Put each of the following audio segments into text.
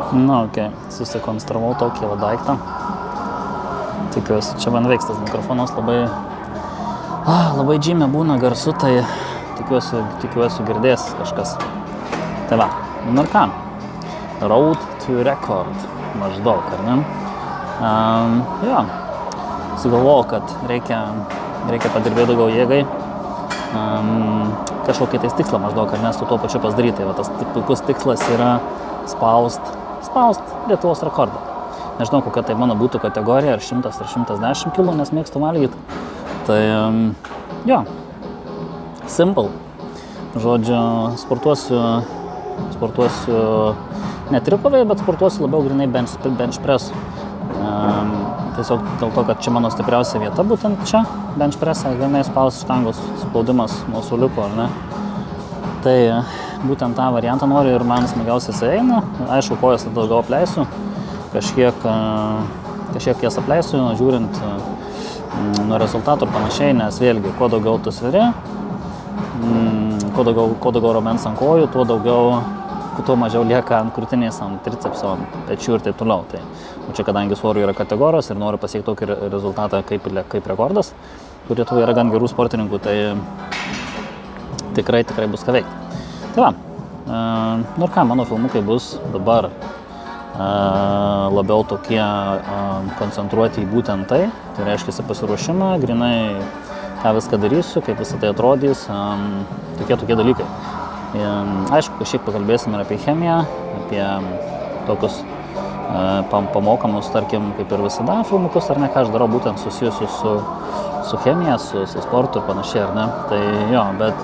Na, okei, susikonstravau tokį daiktą. Tikiuosi, čia man veiks tas mikrofonas labai džymė būna garsu, tai tikiuosi girdės kažkas. Tai va, nu ir ką? Road to record, maždaug, ar ne? Jo, sugalvojau, kad reikia padirbėti daugiau jėgai. Kažkokį tais tikslą maždaug, ar ne, su tuo pačiu pasidaryti. Va, tas puikus tikslas yra spaust Lietuvos rekordą. Nežinau, kokia tai mano būtų kategorija, ar 100 ar 110 kg, nes mėgstu valgyti. Tai, jo, simple. Žodžiu, sportuosiu ne trikovėje, bet sportuosiu labiau grinai bench press. Tiesiog dėl to, kad čia mano stipriausia vieta, būtent čia, bench press'e, grinai spaust štangos spaudimas nuo suoliuko, ar ne. Tai būtent tą variantą noriu ir man smagiausiai eina. Aišku, kojas tada daugiau apleisiu, kažkiek jas apleisiu, žiūrint nuo rezultatų ir panašiai, nes vėlgi, kuo daugiau tu sveri, kuo daugiau raumens ant kojų, tuo mažiau lieka ant krūtinės, ant tricepso, ant pečių ir taip toliau. Tai, čia kadangi svorių yra kategorijos ir noriu pasiekti tokį rezultatą kaip rekordas, kur Lietuvoje yra gan gerų sportininkų, tai tikrai bus ką veikti. Tai va, nu ir ką, mano filmukai bus dabar labiau tokie koncentruoti į būtent tai reiškia pasiruošimą, grinai ką viską darysiu, kaip visą tai atrodys, tokie dalykai. Aišku, kažkiek pakalbėsim ir apie chemiją, apie tokius pamokamus, tarkim, kaip ir visada filmukus, ar ne, ką aš darau būtent susijusius su chemija, su sportu ir panašiai, ar ne. Tai jo, bet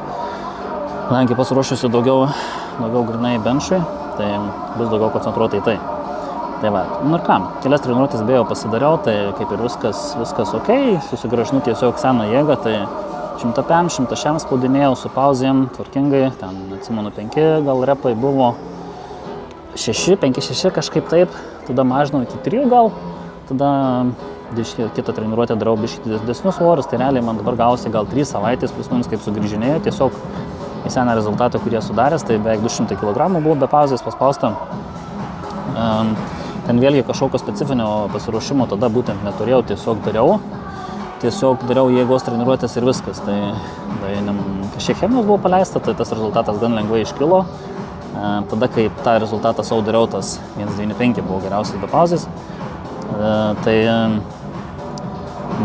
kadangi pasiruošiusiu daugiau grinai benšui, tai bus daugiau koncentruota į tai. Tai va, nu ir ką, kelias treniruotės beje pasidariau, tai kaip ir viskas okei, susigrąžinu tiesiog seną jėgą, tai 100 spaudinėjau su pauzėm, tvarkingai, ten atsimenu 5 gal repai buvo, 5-6 kažkaip taip, tada mažinau iki 3 gal, tada kitą treniruotę darau biškį didesnius svorius, tai realiai man dabar gausi gal 3 savaitės plus minus kaip sugrįžinėjau, tiesiog į seną rezultatą, kurį sudaręs, tai beveik 200 kg buvo be pauzės paspausta. Ten vėlgi kažkokio specifinio pasiruošimo tada būtent neturėjau, tiesiog dariau jėgos treniruotės ir viskas. Tai kažkiek chemijos buvo paleista, tai tas rezultatas gan lengvai iškilo. Tada, kai tą rezultatą savo dariau, tas 1.95 buvo geriausias be pauzės. Tai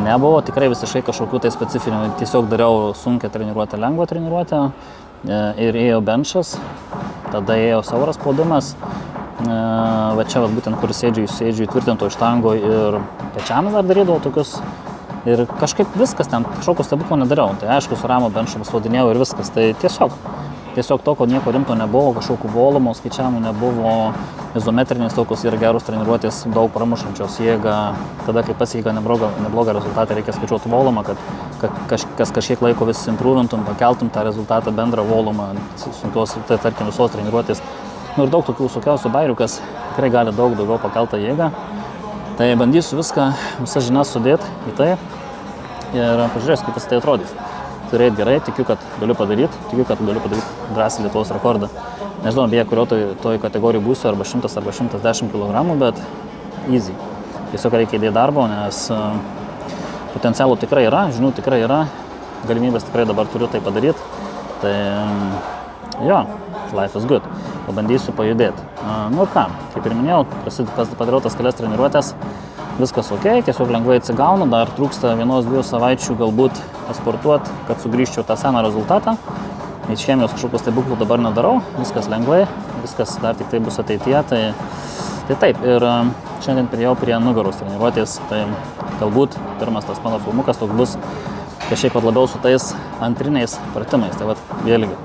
nebuvo tikrai visiškai kažkokių tai specifinių, tiesiog dariau sunkią treniruotę, lengvą treniruotę ir ėjo benčas, tada ėjo siauras spaudimas. Va čia būtent, kur sėdžiu įtvirtinto štangoj ir pečiamis dar darydavau tokius ir kažkaip viskas ten, kažkokio stebuklo nedariau. Tai aišku, su ramo benču spaudinėjau ir viskas. Tai tiesiog toko nieko rimto nebuvo, kažkokių volumo skaičiavimų nebuvo, izometrinės tokios yra geros treniruotės, daug pramušančios jėgą. Tada, kai pasiekia neblogą rezultatą, reikia skaičiuoti volumą, kad kažkiek laiko vis improvintum, pakeltum tą rezultatą, bendrą volumą, sunkios, tai tarkim visos treniruotės. Nu ir daug tokių visokiausių bairių, kas tikrai gali daugiau pakeltą jėgą. Tai bandysiu visas žinias sudėti į tai ir pažiūrėsiu, kaip tai atrodys. Turėti gerai, tikiu, kad galiu padaryti drąsiai Lietuvos rekordą. Nežinau, beje, kurio toj kategorijų būsiu, arba 100 arba 110 kg, bet easy. Tiesiog reikia įdėti darbo, nes potencialų tikrai yra, žinių tikrai yra, galimybės tikrai dabar turiu tai padaryti. Tai jo, life is good. Pabandysiu pajudėti. Nu ir ką, kaip ir minėjau, padariau tas kelias treniruotės, viskas okei, tiesiog lengvai atsigaunu, dar trūksta 1-2 savaičių galbūt pasportuoti, kad sugrįžčiau tą seną rezultatą. Iš chemijos kažkokios stebuklų dabar nedarau, viskas lengvai, viskas dar tik tai bus ateityje, tai taip. Ir šiandien priėjau prie nugaros treniruotės, tai galbūt pirmas tas mano filmukas toks bus kažkiek labiau su tais antriniais pratimais, tai vat vėlgi.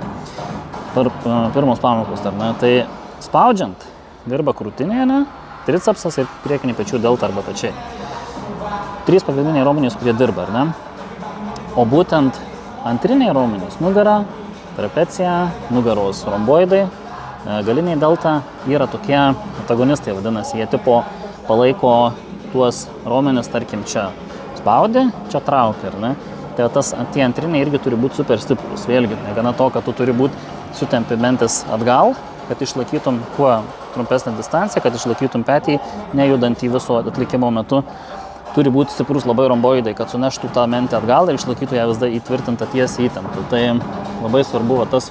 Pirmos pamokos, tai spaudžiant dirba krūtinėje, ne, tricepsas ir priekiniai pečių delta arba pečiai. 3 pagrindiniai raumenys, kurie dirba, ar ne? O būtent antriniai raumenys, nugara, trapecija, nugaros romboidai, galiniai delta yra tokie antagonistai, vadinasi, jie tipo palaiko tuos raumenis, tarkim, čia spaudi, čia traukia, ar ne? Tai tie antriniai irgi turi būti super stiprus, vėlgi, negana to, kad tu turi būti sutempi mentis atgal, kad išlaikytum kuo trumpesnę distanciją, kad išlaikytum petį, nejudant į viso atlikimo metu. Turi būti stiprus labai romboidai, kad suneštų tą mentę atgal ir išlaikytų ją vis dar įtvirtintą tiesiai įtemptą. Tai labai svarbu tas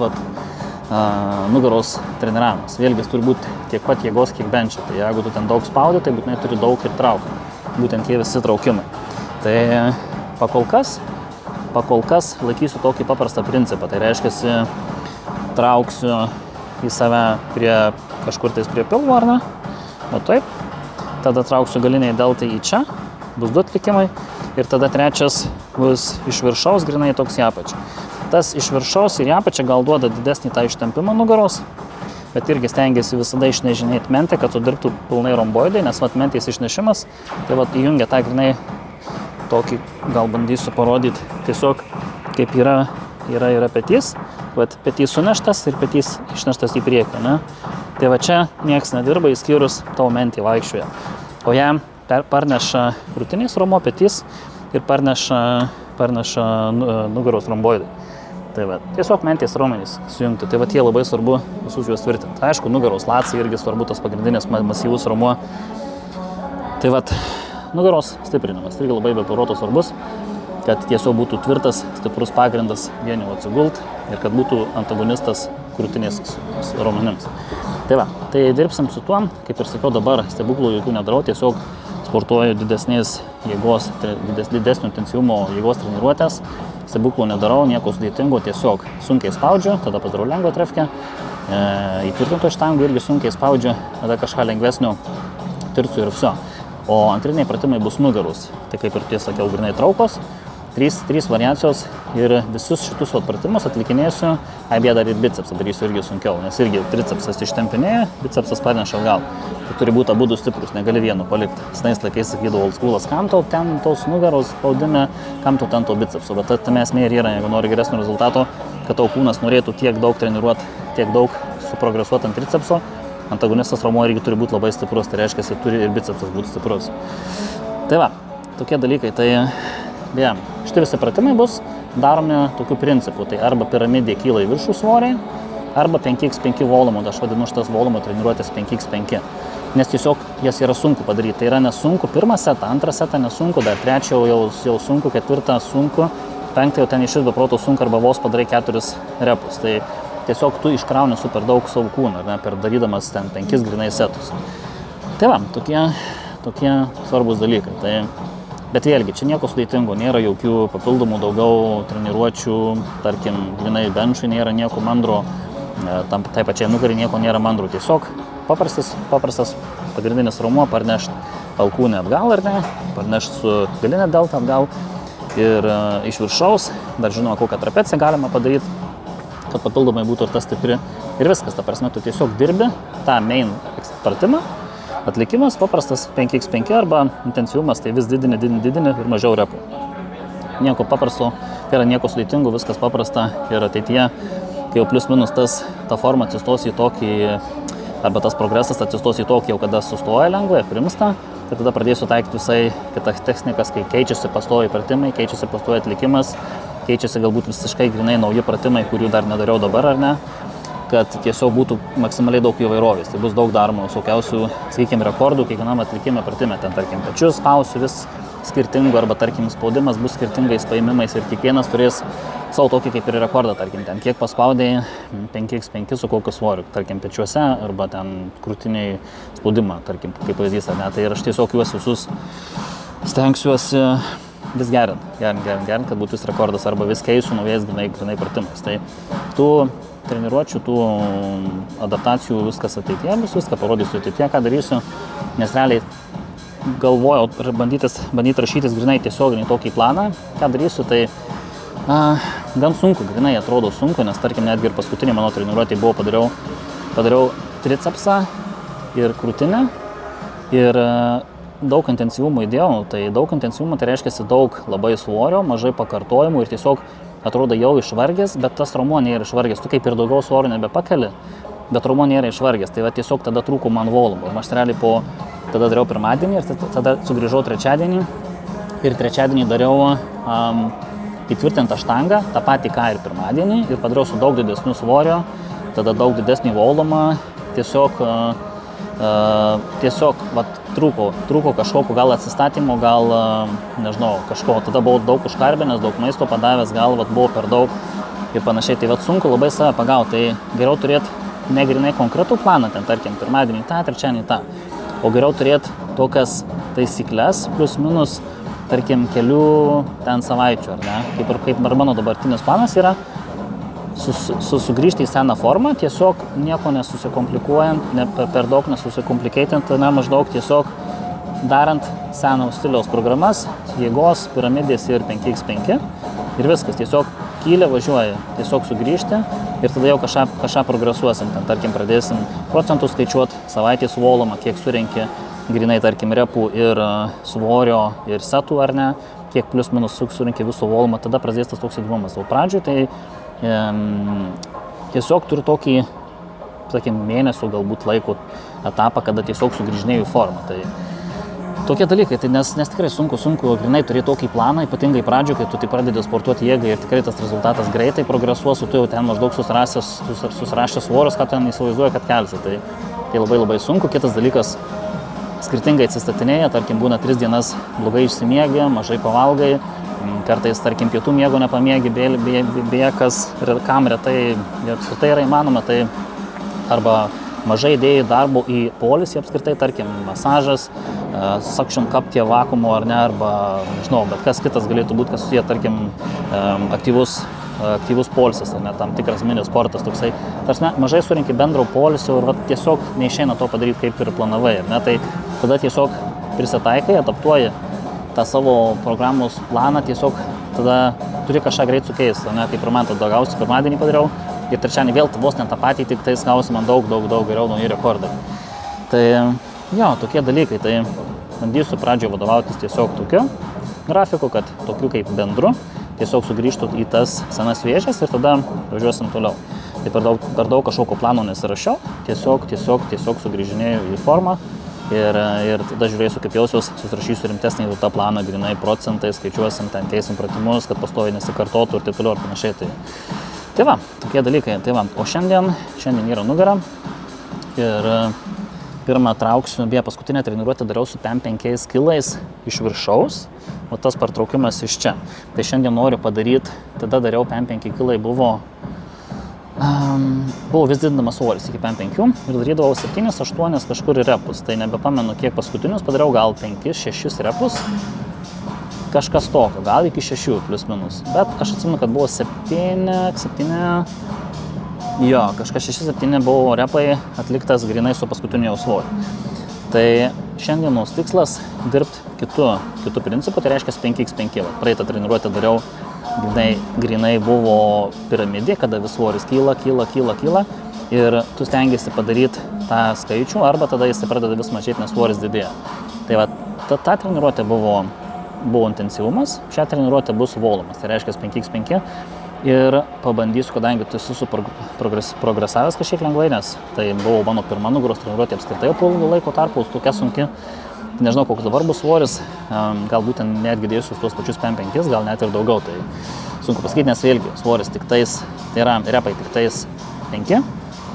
nugaros treniravimas. Vėlgi turi būti tiek pat jėgos, kiek benčio. Tai jeigu tu ten daug spaudi, tai būtinai turi daug ir traukti. Būtent tie visi traukimai. Tai pakol kas laikysiu tokį paprastą principą. Tai reiškia, trauksiu į save kažkur tais prie pilvo, ar ne? O taip. Tada trauksiu galiniai deltai į čia. Bus 2 atlikimai ir tada trečias bus iš viršaus, grinai toks į apačią. Tas iš viršaus ir į apačią gal duoda didesnį tą ištempimą nugaros, bet irgi stengiasi visada išnežinėti mentę, kad sudirbtų pilnai romboidai, nes mentės išnešimas, tai įjungia tą grinai tokį, gal bandysiu parodyti, tiesiog kaip yra petys, petys suneštas ir petys išneštas į priekį, ne? Tai čia nieks nedirba, išskyrus tavo mentį vaikščioje, o jam parneša krūtinės romo petys ir parneša nugaros romboidai. Tai tiesiog mentės raumenys sujungti. Tai jie labai svarbu visus juos tvirtinti. Aišku, nugaros latsai irgi svarbu tas pagrindinis masyvus romuo. Tai nugaros stiprinimas irgi labai be proto svarbus, kad tiesiog būtų tvirtas, stiprus pagrindas vieniu atsigult ir kad būtų antagonistas krūtinės raumenims. Tai dirbsim su tuo, kaip ir sakiau, dabar stebuklų jokių nedarau, tiesiog sportuoju didesnio intensyvumo jėgos treniruotės, stebuklų nedarau, nieko sudėtingo, tiesiog sunkiai spaudžiu, tada padarau lengvą trefkę, įtvirtinto štangų irgi sunkiai spaudžiu, tada kažką lengvesnio tirsiu ir viso. O antriniai pratimai bus nugarus, tai kaip ir sakiau, grinai traukos, 3 variacijos ir visus šitus pratimus atlikinėsiu, dar ir bicepsą darysiu irgi sunkiau, nes irgi tricepsas ištempinėja, bicepsas parneša atgal. Tai turi būti abudu stiprus, negali vienu palikti. Senais laikais sakydavo old schoolas, kam tau ten tos nugaros spaudime, kam tau ten to bicepso, bet tame esmė ir yra, jeigu nori geresnio rezultato, kad tau kūnas norėtų tiek daug treniruoti, tiek daug suprogresuoti ant tricepso, antagonistas raumuo irgi turi būti labai stiprus, tai reiškia, kad turi ir bicepsas būti stiprus. Tai tokie dalykai, tai beje, šitie visi pratimai bus daromi tokiu principu, tai arba piramidė kyla į viršų svoriai, arba 5x5 volumo, aš vadinu šitas volumo treniruotės 5x5, nes tiesiog jas yra sunku padaryti, tai yra nesunku pirmą setą, antrą setą nesunku, dar trečią jau sunku, ketvirtą sunku, penktą jau ten iš be proto sunku arba vos padarai 4 repus, tai tiesiog tu iškrauni super daug savo kūną, per darydamas ten 5 grinai setus. Tai tokie svarbus dalykai. Tai bet vėlgi, čia nieko sudėtingo, nėra jokių papildomų daugiau treniruočių, tarkim, grinai benčui nėra nieko mandro, tai pačiai nugarį nieko nėra mandro, tiesiog paprastas pagrindinis raumuo parnešti alkūnę atgal ar ne, parnešti su galinė delta atgal ir iš viršaus, dar žinoma, kokią trapeciją galima padaryti, kad papildomai būtų ir ta stipri ir viskas, ta prasme, tu tiesiog dirbi tą main pratimą. Atlikimas paprastas 5x5 arba intensyvumas, tai vis didini ir mažiau repų. Nieko paprasto, tai yra nieko sudėtingo, viskas paprasta ir ateityje, kai jau plius minus ta forma atsistos į tokį, arba tas progresas atsistos į tokį, jau kada sustoja lengvai, primsta, tai tada pradėsiu taikyti visai kitas technikas, kai keičiasi pastoviai pratimai, keičiasi pastoviai atlikimas, keičiasi galbūt visiškai grinai nauji pratimai, kurių dar nedariau dabar ar ne, kad tiesiog būtų maksimaliai daug įvairovės. Tai bus daug daroma visokiausių, sakykime, rekordų kiekvienam atlikime pratime. Ten, tarkim, pečius spausiu vis skirtingų, arba, tarkim, spaudimas bus skirtingais paėmimais ir kiekvienas turės savo tokį kaip ir rekordą, tarkim, ten kiek paspaudėjai 5x5 su kokiu svoriu, tarkim, pečiuose, arba ten krūtiniai spaudimą, tarkim, kaip pavyzdys, ar ne. Tai ir aš tiesiog juos visus stengsiuosi vis gerint, kad būtų vis rekordas, arba vis keisiu naujais grinai pratimais. Tai tų treniruočių, tų adaptacijų viskas ateityje bus, viską parodysiu ateityje, ką darysiu, nes realiai galvojau bandyti rašytis grinai tiesioginiai tokį planą, ką darysiu, tai gan sunku, grinai atrodo sunku, nes tarkim netgi ir paskutinį mano treniruotį buvo padariau tricepsą ir krūtinę ir daug intensyvumo įdėjau, tai daug intensyvumo tai reiškia daug labai svorio, mažai pakartojimų ir tiesiog atrodo jau išvargęs, bet tas raumuo nėra išvargęs, tu kaip ir daugiau svorio nebepakeli, bet raumuo nėra išvargęs, tai tiesiog tada trūko man volumo. Aš realiai tada dariau pirmadienį ir tada sugrįžau trečiadienį ir trečiadienį dariau įtvirtintą štangą, tą patį ką ir pirmadienį ir padariau su daug didesniu svorio, tada daug didesnį volumą, tiesiog tiesiog trūko kažkokio gal atsistatymo, gal, nežinau, kažko. Tada buvau daug užkarbinęs, daug maisto padavęs, gal buvo per daug ir panašiai. Tai sunku labai save pagauti. Tai geriau turėti negrinai konkretų planą, ten tarkim, pirmadienį tą, trečiadienį tą. O geriau turėti tokias taisyklės, plus minus, tarkim, kelių ten savaičių, ar ne? Kaip mano dabartinis planas yra, sugrįžti į seną formą, tiesiog nieko nesusikomplikuojant, per daug nesusikomplikuojant, maždaug tiesiog darant seno stiliaus programas, jėgos, piramidės ir 5x5 ir viskas, tiesiog kylė važiuoja, tiesiog sugrįžti ir tada jau kažką progresuosim, ten, tarkim, pradėsim procentų skaičiuoti, savaitės volumą, kiek surenki grinai, tarkim, repų ir svorio ir setų ar ne, kiek plius minus surenki viso volumą, tada prasidės tas toks įdomumas. O pradžioj tai tiesiog turiu tokį, sakykim, mėnesio galbūt laiko etapą, kada tiesiog sugrįžinėjau į formą. Tai tokie dalykai, tai nes tikrai sunku grinai turėti tokį planą, ypatingai pradžioje, kai tu tai pradedi sportuoti jėgą ir tikrai tas rezultatas greitai progresuos, tu jau ten maždaug susirašęs svorius, ką ten įsivaizduoji, kad kelsi. Tai labai sunku. Kitas dalykas, skirtingai atsistatinėja, tarkim, būna 3 dienas blogai išsimiegi, mažai pavalgai, kartais, tarkim, pietų miego nepamiegi, bėkas, kam retai, tai yra įmanoma, tai arba mažai idėjai darbo į polisį apskritai, tarkim, masažas, suction cup tie vakumo ar ne, arba, nežinau, bet kas kitas galėtų būti, kas susiję, tarkim, aktyvus polisas, ar ne, tam tikras mini sportas toksai. Tarsi, mažai surinki bendro polisio ir tiesiog neišeina to padaryti kaip ir planavai, ar ne, tai tada tiesiog prisitaikai, adaptuoji tą savo programos planą, tiesiog tada turi kažką greit sukeisti, ne, kaip ir man tada gausi, pirmadienį padariau ir trečiadienį vėl vos ne tą patį, tik tais gausi man daug geriau nauji rekordai. Tai jo, tokie dalykai, tai bandysiu pradžioje vadovautis tiesiog tokiu grafiku, kad tokiu kaip bendru, tiesiog sugrįžtų į tas senas vėžes ir tada važiuosim toliau. Tai per daug kažkokio plano nesirašiau, tiesiog sugrįžinėjau į formą. Ir tada žiūrėsiu, kaip jausiuos, susirašysiu rimtesnį tą planą, grinai procentai, skaičiuosim, ten keisim pratimus, kad pastoviai nesikartotų ir taip toliau ir panašiai. Tai va, tokie dalykai. Tai va, o šiandien yra nugara ir pirmą trauksiu, paskutinę treniruotę dariau su 5 kilais iš viršaus, o tas partraukimas iš čia. Tai šiandien noriu padaryti, tada dariau 5 kilai buvo vis didinamas svoris iki 5 ir darydavau 7-8 kažkur repus, tai nebepamenu kiek paskutinius padariau, gal 5-6 repus, kažkas tokio, gal iki 6 plius minus, bet aš atsimenu, kad buvo 7, jo, kažkas 6-7 buvo repai atliktas grinai su paskutiniu jau svoriu. Tai šiandienos tikslas dirbti kitų principų, tai reiškia 5x5, praeitą treniruotę dariau grinai buvo piramidė, kada vis svoris kyla ir tu stengiasi padaryti tą skaičių arba tada jis pradeda vis mažėti, nes svoris didėja. Tai va, ta treniruotė buvo intensyvumas, šią treniruotę bus volumas, tai reiškia 5x5 ir pabandysiu, kadangi tu esi progresavęs kažkiek lengvai, nes tai buvo mano pirma nugaros treniruotė apskritai po ilgo laiko tarpu, tokia sunki. Nežinau, koks dabar bus svoris, galbūt netgi dėsiu tuos pačius 5, gal net ir daugiau, tai sunku pasakyti, nes vėlgi svoris tik tais, tai yra repai tik tais 5,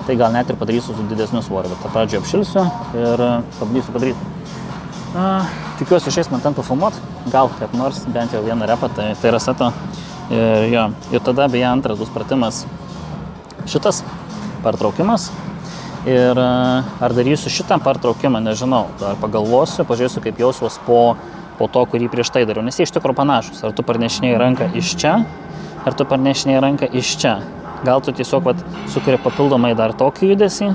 tai gal net ir padarysiu su didesniu svoriu, bet tą pradžioje apšilsiu ir pabandysiu padaryti. Tikiuosi šiais man ten pafilmuoti, gal kaip nors, bent jau vieną repą, tai yra seto. Ir tada beje antras bus pratimas šitas partraukimas. Ir ar darysiu šitą partraukimą, nežinau, ar pagalvosiu, pažiūrėsiu, kaip jausiuos po to, kurį prieš tai dariau, nes jie iš tikrųjų panašus, ar tu parnešinėjai ranką iš čia, ar tu parnešinėjai ranką iš čia. Gal tu tiesiog sukuri papildomai dar tokį judesį,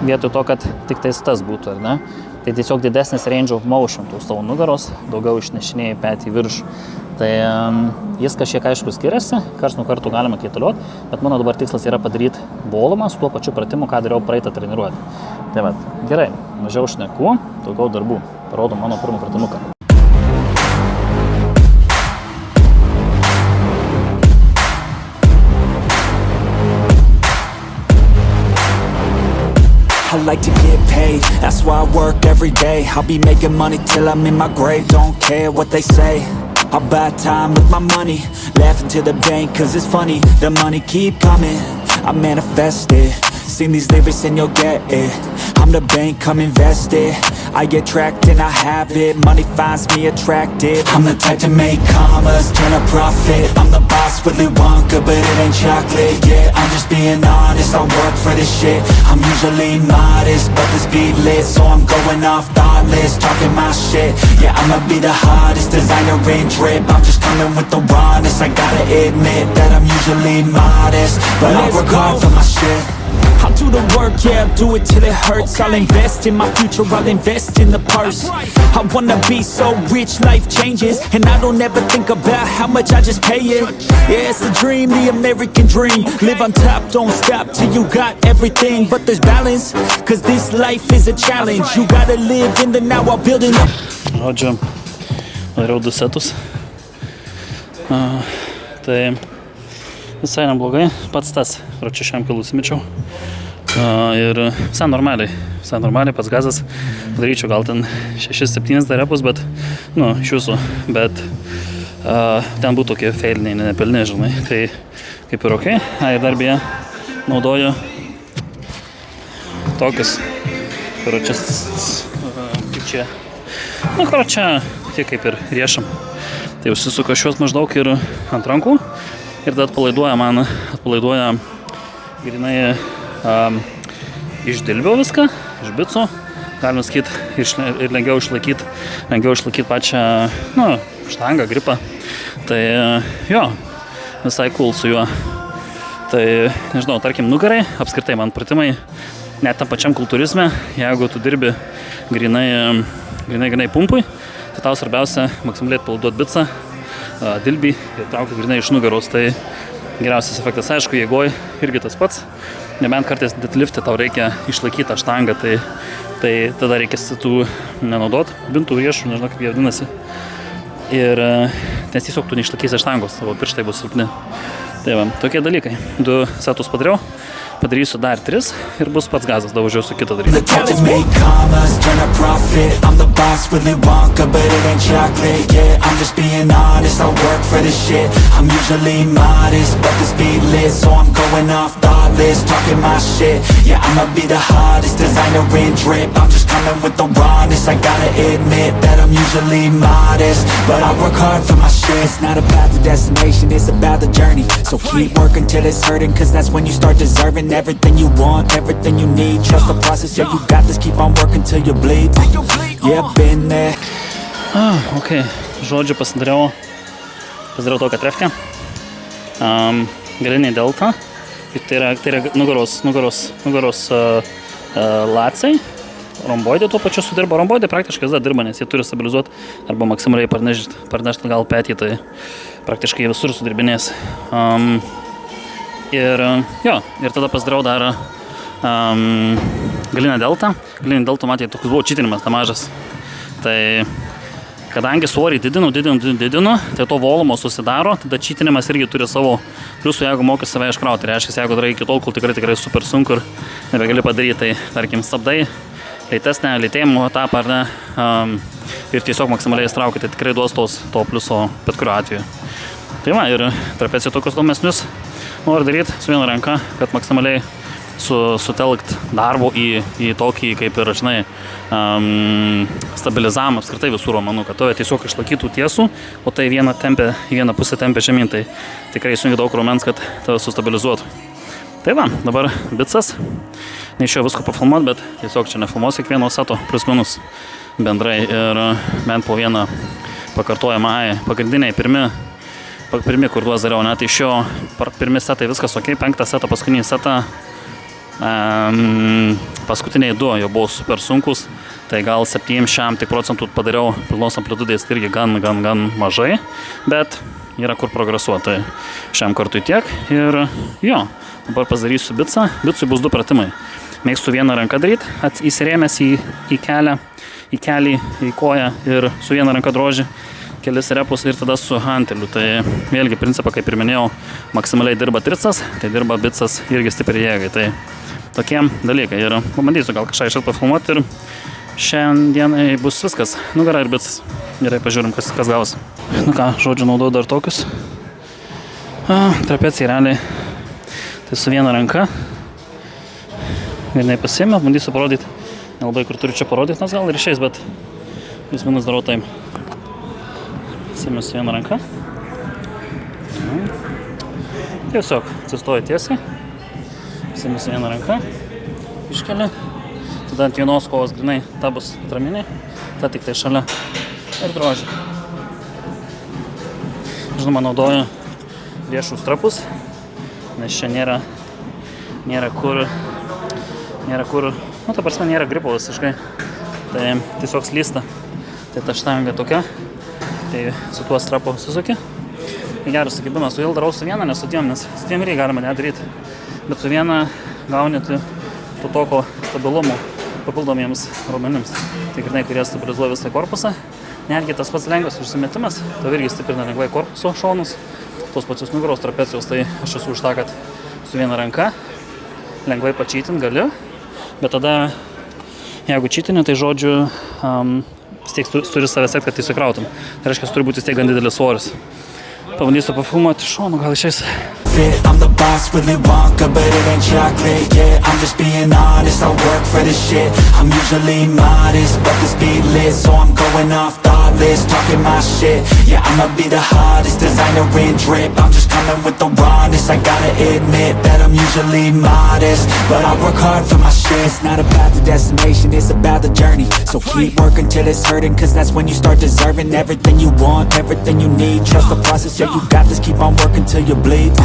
vietoj to, kad tik tais tas būtų, ar ne? Tai tiesiog didesnis range of motion, tų savo nugaros, daugiau išnešinėjai petį viršų. Tai jis kažkiek aišku skiriasi, karts nuo kartų galima kaitalioti, bet mano dabar tikslas yra padaryti volumą su tuo pačiu pratimu, ką dariau praeitą treniruotę. Tai va, gerai, mažiau šneku, daugiau darbų, parodom mano pirmą pratimuką. I like to get paid, that's why I work every day. I'll be making money till I'm in my grave. Don't care what they say, I'll buy time with my money. Laughing to the bank cause it's funny, the money keep coming, I manifest it. sing these lyrics and you'll get it. I'm the bank, come invest it. I attract and I have it. Money finds me attractive. I'm the type to make commas, turn a profit. I'm the boss, Willy Wonka, but it ain't chocolate. Yeah, I'm just being honest, I work for this shit. I'm usually modest, but this beat lit, so I'm going off thoughtless, talking my shit. Yeah, I'ma be the hottest designer in drip. I'm just coming with the rawness. I gotta admit that I'm usually modest, but I work hard for my shit. I'll do the work, yeah, I'll do it till it hurts. I'll invest in my future, I'll invest in the purse. I wanna be so rich, life changes, and I don't ever think about how much I just pay it. Yeah, it's the dream, the American dream. Live on top, don't stop till you got everything. But there's balance, cause this life is a challenge. You gotta live in the now while building up. Žodžiu, dariau 2 setus. Tai visai neblogai, pats tas, čia 6 kilų įsimečiau. Ir visai normaliai, pats gazas. Padaryčiau gal ten 6-7 dar repus, bet, iš jūsų, bet ten būtų tokie feiliniai, nepilni, žinai, tai kaip ir okei. Ir dar beje naudoju tokius, tiek kaip ir riešam. Tai užsisuka šios maždaug ir ant rankų ir tada atpalaiduoja grinai iš dilbio viską, iš bico, galima sakyti, ir lengviau išlaikyti pačią, štangą, gripą. Tai jo, visai cool su juo. Tai, nežinau, tarkim, nugarai, apskritai man pratimai, net tam pačiam kultūrizme, jeigu tu dirbi grinai pumpui, tai tau svarbiausia maksimaliai atpalaiduoti bicą, dilbį ir traukti grinai iš nugaros. Tai geriausias efektas, aišku, jėgoj irgi tas pats. Nebent kartais deadlifte tau reikia išlaikyti tą štangą, tai tada reikia tų nenaudot, bintų riešų, nežinau kaip jie vadinasi. Ir nes tiesiog tu neišlaikysi štangos, tavo pirštai bus silpni. Tai va, tokie dalykai. 2 setus padariau, padarysiu dar 3 ir bus pats gazas, da važiuosiu kitą daryti. I'm the boss, Willy Wonka, but it ain't chocolate. Yeah, I'm just being honest, I work for this shit. I'm usually modest, but this beat lit, so I'm going off thoughtless, talking my shit. Yeah, I'ma be the hottest designer in drip. I'm just coming with the rawness. I gotta admit that I'm usually modest, but I work hard for my shit. It's not about the destination, it's about the journey. So keep working till it's hurting, cause that's when you start deserving everything you want, everything you need. Trust the process, yeah, you got this. Keep on working till you bleed. Yeah, been there. Okay, žodžiu pasidariau tokią trefkę. Galiniai delta. Tai yra nugaros laciai. Romboidė tuo pačiu sudirba. Romboidė praktiškai visada dirba, nes jie turi stabilizuoti arba maksimaliai parnešti gal petį, tai praktiškai visur sudirbinės. Ir tada pasidariau dar galinę deltą. Galinį deltą, matė, toks buvo čitinimas nemažas. Tai kadangi svorį didinu, tai to volumo susidaro, tada čitinimas irgi turi savo pliusų, jeigu moki save iškrauti. Tai reiškia, jeigu darai iki tol, kol tikrai super sunku ir nebegali padaryti, tai tarkim stabdai lėtėjimo etapą, ar ne, ir tiesiog maksimaliai įstraukite, tai tikrai duos to pliuso bet kuriuo atveju. Tai va, ir trapecijų tokius įdomesnius noriu daryti su viena ranka, kad maksimaliai sutelkt darbo į tokį, kaip ir, žinai, stabilizavimą apskritai visų raumenų, kad tave tiesiog išlaikytų tiesų, o tai į vieną pusę tempia žemyn, tai tikrai sunkiai daug raumens, kad tave sustabilizuotų. Tai va, dabar bicas. Neišėjo visko pafilmuoti, bet tiesiog čia nefilmuosiu kiekvieno seto plius minus bendrai ir bent po vieną pakartojimą. Pagrindiniai pirmi, kur duos dariau, net iš jo pirmi setai viskas ok, 5 setą, paskutinį setą, paskutiniai 2 jau buvo super sunkus, tai gal 7% padariau pilnos amplitudės, tai irgi gan mažai, bet yra kur progresuoti, tai šiam kartui tiek ir jo, dabar pasidarysiu bicą, bicui bus 2 pratimai. Mėgstu vieną ranką daryti, įsirėmęs į kelį, į koją ir su viena ranka droži kelis repus ir tada su hanteliu. Tai vėlgi principą, kaip ir minėjau, maksimaliai dirba tricas, tai dirba bicas irgi stipriai jėgai. Tai tokie dalykai ir pabandysiu gal kažką išat pafilmuoti ir šiandienai bus viskas, nugara ir bicas. Gerai, pažiūrim, kas gausi. Nu ką, žodžiu, naudau dar tokius. Trapecijai realiai, tai su viena ranka. Vienai pasiėmė, bandysiu parodyti. Nelabai kur turiu čia parodyti, nes gal ir išeis, bet vis minus darau taip. Pasiėmė su viena ranka. Tiesiog atsistoju tiesiai. Pasiėmė su viena ranka. Iškeli. Tada ant vienos kovos grinai ta bus atraminiai. Ta tik tai šalia. Ir drožė. Žinoma, naudoju riešus trapus, nes čia nėra kur, ta prasme nėra gripo visiškai, tai tiesiog slysta. Tai ta štanga tokia, tai su tuo strapu susuki. Tai geras sukibimas, su vėl darau su viena, nes su dviem irgi galima nedaryti, bet su viena gauni to toko stabilumo papildomiems raumenims. Tai grinai, kurie stabilizuoja visą korpusą. Netgi tas pats lengvas užsimetimas, tai irgi stiprina lengvai korpuso šonus, tos pačios nugaros trapecijos, tai aš esu už tą, kad su viena ranka lengvai pačytint galiu, bet tada, jeigu čytini, tai žodžiu, vis tiek turi save sekti, kad įsikrautum. Tai reiškia, turi būti vis tiek gan didelis svoris. Pabandysiu pafilmuoti šonu, gal išeis. I'm the boss, Willy Wonka, but it ain't chocolate, yeah. I'm just being honest, I work for this shit. I'm usually modest, but this beat lit, so I'm going off thoughtless, talking my shit. Yeah, I'ma be the hottest designer in drip. I'm just coming with the rawness, I gotta admit that I'm usually modest, but I work hard for my shit. It's not about the destination, it's about the journey. So keep working till it's hurting, cause that's when you start deserving everything you want, everything you need. Trust the process, yeah, you got this, keep on working till you bleed.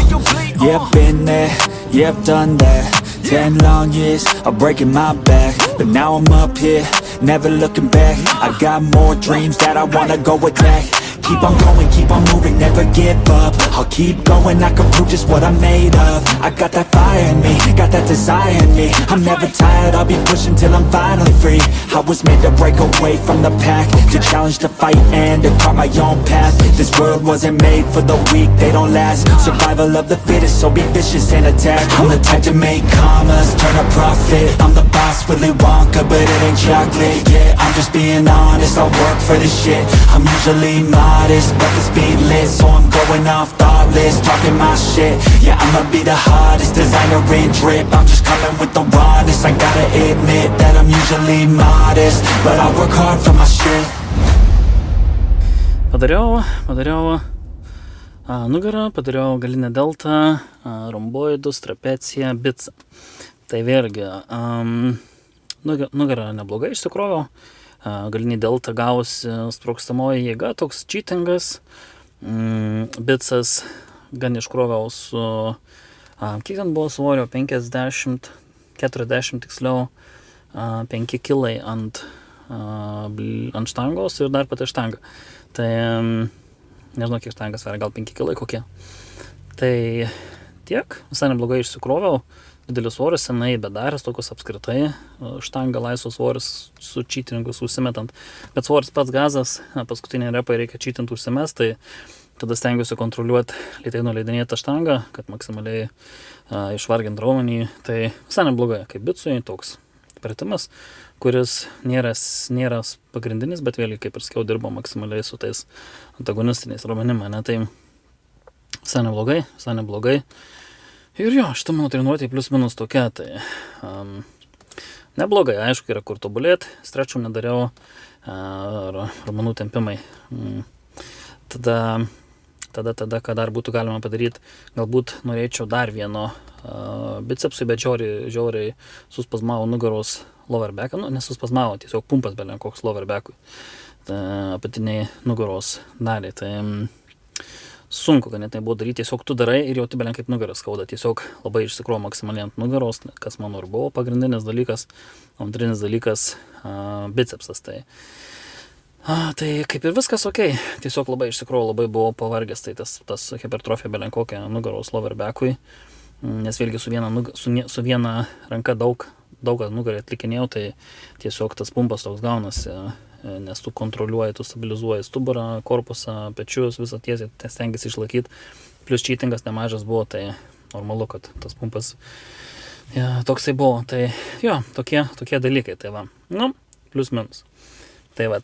Yeah, been there, yeah, I've done that. 10 long years of breaking my back, but now I'm up here, never looking back. I got more dreams that I wanna go attack. Keep on going, keep on moving, never give up. I'll keep going, I can prove just what I'm made of. I got that fire in me, got that desire in me. I'm never tired, I'll be pushing till I'm finally free. I was made to break away from the pack, to challenge, to fight, and to carve my own path. This world wasn't made for the weak, they don't last. Survival of the fittest, so be vicious and attack. I'm the type to make commas, turn a profit. I'm the boss, Willy Wonka, but it ain't chocolate, yeah. I'm just being honest, I work for this shit. I'm usually modest, but this beat lit, so I'm going off thoughtless, talking my shit. Yeah, I'ma be the hottest designer in drip. I'm just coming with the rawness, I gotta admit that I'm usually modest, but I work hard for my shit. Padariau nugarą, padariau galinę deltą, romboidus, trapeciją, bicą. Tai vėlgi, nugarą neblogai išsikroviau, galinį deltą gausi sprogstamoji jėga, toks cheatingas, bicas gan iškroviau su, kiek ten buvo svorio, 40 tiksliau, 5 kilai ant štangos ir dar pati štanga. Tai nežinau, kiek štangas sveria, gal 5 kilai kokie. Tai tiek, visai neblogai išsikroviau, didelis svoris, senai bedaręs tokius apskritai, štanga laisvas svoris su čytingus užsimetant. Bet svoris pats gazas, paskutinį repą reikia čytint užsimest, tai tada stengiuosi kontroliuoti lėtai nuleidinėtą štangą, kad maksimaliai išvargint raumenį. Tai visai neblogai, kaip bicui, toks pratimas, kuris nėra pagrindinis, bet vėliau, kaip ir sakiau, dirbo maksimaliai su tais antagonistiniais raumenim, ne, tai visai neblogai. Ir jo, šitą mano treniruotė plius minus tokia, tai neblogai, aišku, yra kur tobulėti, strečių nedariau, raumenų tempimai. Tada, ką dar būtų galima padaryti, galbūt norėčiau dar vieno bicepsui, bet žiauriai suspazmavo nugaros lower back, nesuspazmavo, tiesiog pumpas belen koks lower backui, apatiniai nugaros daliai. Tai sunku, kad net tai buvo daryti, tiesiog tu darai ir jau tu belen kaip nugaras skauda, tiesiog labai išsikrovo maksimaliai ant nugaros, kas mano ir buvo pagrindinis dalykas, antrinis dalykas bicepsas. Tai kaip ir viskas okei, tiesiog labai išsikrovo, labai buvau pavargęs, tai tas hipertrofija belen kokia nugaros lower backui, nes vėlgi su viena ranka daug nugarį atlikinėjau, tai tiesiog tas pumpas toks gaunasi, nes tu kontroliuoji, tu stabilizuoji stuburą, korpusą, pečius, visą tiesiai stengiasi išlaikyti. Plius čytingas nemažas buvo, tai normalu, kad tas pumpas toksai buvo. Tai jo, tokie dalykai, tai va, plius minus. Tai va,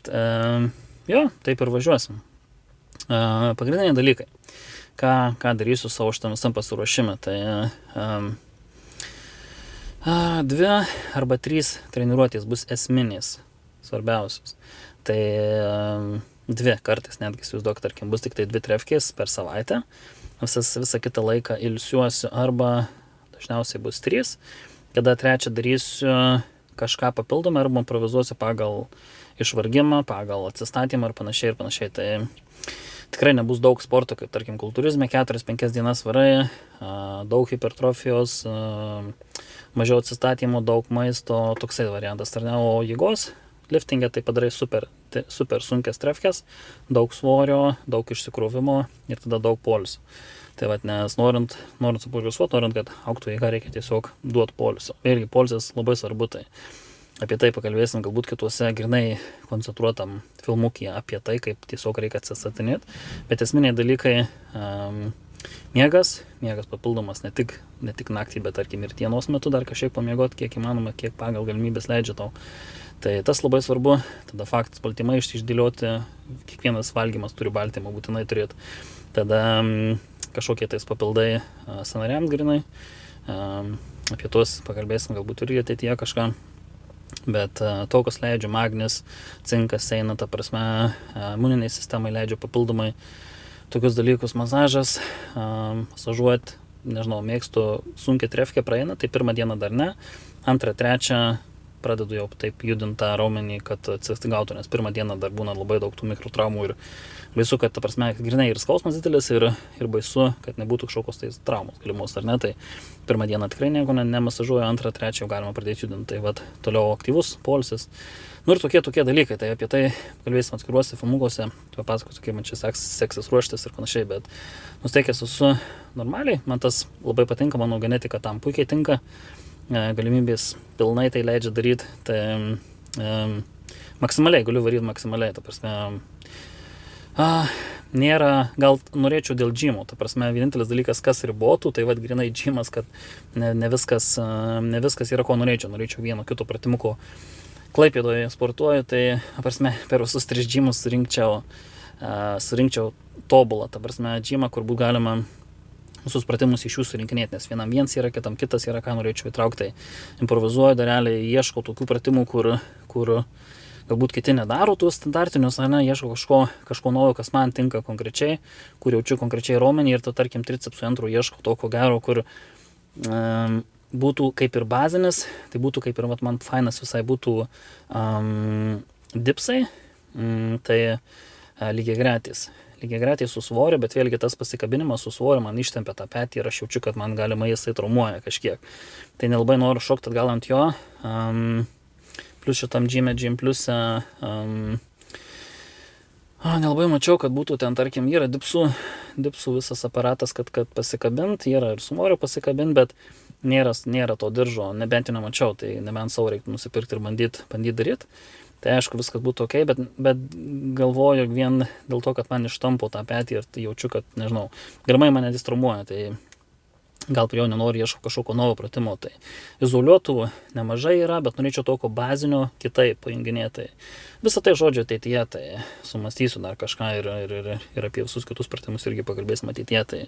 jo, taip ir važiuosim. Pagrindiniai dalykai, ką darysiu savo šitam visam pasiruošime, tai 2 arba 3 treniruotės bus esminės, svarbiausios. Tai 2 kartais netgi įsivaizduok, tarkim, bus tik tai 2 trefkės per savaitę. Visą kitą laiką ilsiuosiu arba dažniausiai bus 3. Kada 3 darysiu kažką papildomą arba improvizuosiu pagal išvargimą, pagal atsistatymą ir panašiai. Tai tikrai nebus daug sporto, kaip tarkim kultūrizme, 4-5 dienas varai, daug hipertrofijos, mažiau atsistatymų, daug maisto, toksai variantas. O jėgos liftingė tai padarai super sunkias trefkės, daug svorio, daug išsikrovimo ir tada daug poilsio. Tai nes norint suprogresuoti, norint, kad augtų jėga, reikia tiesiog duoti poilsio. Irgi poilsis labai svarbu, tai apie tai pakalbėsim galbūt kituose grinai koncentruotam filmukyje apie tai, kaip tiesiog reikia atsistatinėti. Bet esminiai dalykai, miegas papildomas ne tik naktį, bet tarkim ir dienos metu dar kažkiek pamiegoti, kiek įmanoma, kiek pagal galimybės leidžia tau. Tai tas labai svarbu, tada faktas baltymai išdėlioti, kiekvienas valgymas turi baltymą būtinai turėti. Tada kažkokie tais papildai sąnariams grinai, apie tuos pakalbėsim galbūt irgi ateityje kažką. Bet tokios leidžia magnis, cinkas eina, ta prasme, imuniniai sistemai leidžia papildomai tokius dalykus, masažas, masažuoti, nežinau, mėgstu sunkiai trefkę praeina, tai 1 dieną dar ne, 2, 3 pradedu jau taip judinti tą raumenį, kad atsigautų, nes 1 dieną dar būna labai daug tų mikrotraumų ir baisu, kad, ta prasme, grinai ir skausmas didelis ir baisu, kad nebūtų kažkokios tai traumos galimos, ar ne, tai 1 dieną tikrai nieko nemasažuoju, 2, 3 jau galima pradėti judinti, tai toliau aktyvus poilsis. Ir tokie dalykai, tai apie tai kalbėsim atskiruose filmukuose, papasakosiu, kaip man čia seksis ruoštis ir panašiai, bet nusteikęs esu normaliai, man tas labai patinka, mano genetika tam puikiai tinka, galimybės pilnai tai leidžia daryti, tai maksimaliai, galiu varyti maksimaliai, ta prasme, nėra, gal norėčiau dėl džimo, ta prasme, vienintelis dalykas, kas ribotų, tai grinai džimas, kad ne viskas yra, ko norėčiau vieno kito pratimuko. Klaipėdoje sportuoju, tai, ta prasme, per visus 3 džimus surinkčiau tobulą, ta prasme, džimą, kur būtų galima visus pratimus iš jų surinkinėti, nes vienam viens yra, kitam kitas yra, ką norėčiau įtraukti. Improvizuoju, dar realiai ieškau tokių pratimų, kur galbūt kiti nedaro tų standartinius, ar ne, ieškau kažko naujo, kas man tinka konkrečiai, kur jaučiu konkrečiai raumenį ir to, tarkim, tricepsų antrų ieškau to, ko gero, kur būtų kaip ir bazinis, tai būtų kaip ir, man fainas visai būtų dipsai, tai lygiai gretį su svoriu, bet vėlgi tas pasikabinimas su svoriu man ištempia tą petį ir aš jaučiu, kad man galima jisai traumuoja kažkiek. Tai nelabai noriu šokti atgal ant jo, plus šitam gym pliuse, nelabai mačiau, kad būtų ten, tarkim, yra dipsų visas aparatas, kad pasikabint, yra ir svorio pasikabint, bet nėra to diržo, nebent jau nemačiau, tai nebent savo reiktų nusipirkti ir bandyti daryti. Tai aišku, viskas būtų ok, bet galvoju vien dėl to, kad man ištampo tą petį ir tai jaučiu, kad, nežinau, galimai mane distraumuoja, tai gal prie jo nenoriu ieško kažkokio naujo pratimo. Tai izoliuotų nemažai yra, bet norėčiau tokio bazinio kitaip pajunginėti. Visą tai žodžio ateityje, tai sumastysiu dar kažką ir apie visus kitus pratimus irgi pakalbėsim ateityje. Tai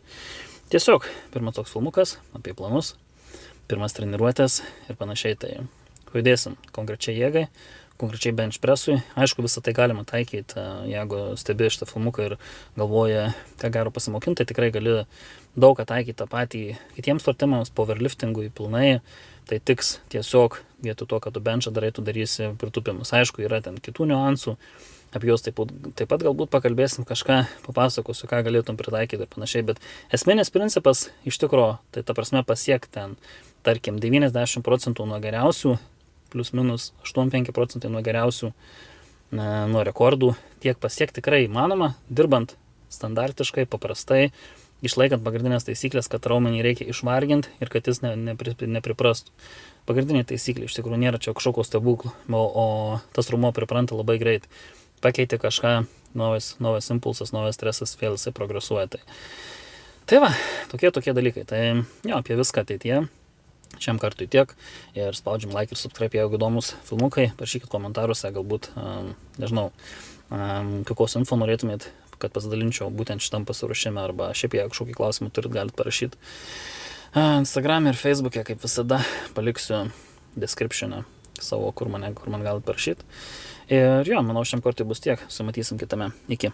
tiesiog pirmas toks filmukas apie planus, pirmas treniruotės ir panašiai. Tai judėsim konkrečiai jėgai, konkrečiai bench pressui. Aišku, visą tai galima taikyti, jeigu stebi šitą filmuką ir galvoja, ką gero pasimokinti, tai tikrai gali daug ką taikyti tą patį kitiems pratimams, powerliftingui pilnai, tai tiks tiesiog vietoj to, kad tu benchą darai, tu darysi pritūpimus. Aišku, yra ten kitų niuansų, apie juos taip pat galbūt pakalbėsim, kažką papasakosiu, ką galėtum pritaikyti ir panašiai, bet esminis principas iš tikro, tai ta prasme pasiekti ten, tarkim, 90% nuo geriausių, plus minus 8-5% nuo geriausių, nuo rekordų, tiek pasiekti tikrai įmanoma, dirbant standartiškai, paprastai, išlaikant pagrindinės taisyklės, kad raumenį reikia išvarginti ir kad jis nepriprastų. Pagrindinė taisyklė, iš tikrųjų nėra čia kažkokio stebuklų, o tas raumuo pripranta labai greit. Pakeiti kažką, naujas impulsas, naujas stresas, vėl jisai progresuoja. Tai va, tokie dalykai. Tai jo, apie viską ateityje. Šiam kartui tiek ir spaudžiam like ir subscribe, jeigu įdomus filmukai, parašykit komentaruose, galbūt, nežinau, kokios info norėtumėt, kad pasidalinčiau būtent šitam pasiruošime, arba šiaip jeigu kažkokį klausimą turit, galit parašyti. Instagram ir Facebook'e, kaip visada, paliksiu description'e savo, kur man galite parašyti. Ir jo, manau, šiam kartui bus tiek. Sumatysim kitame. Iki.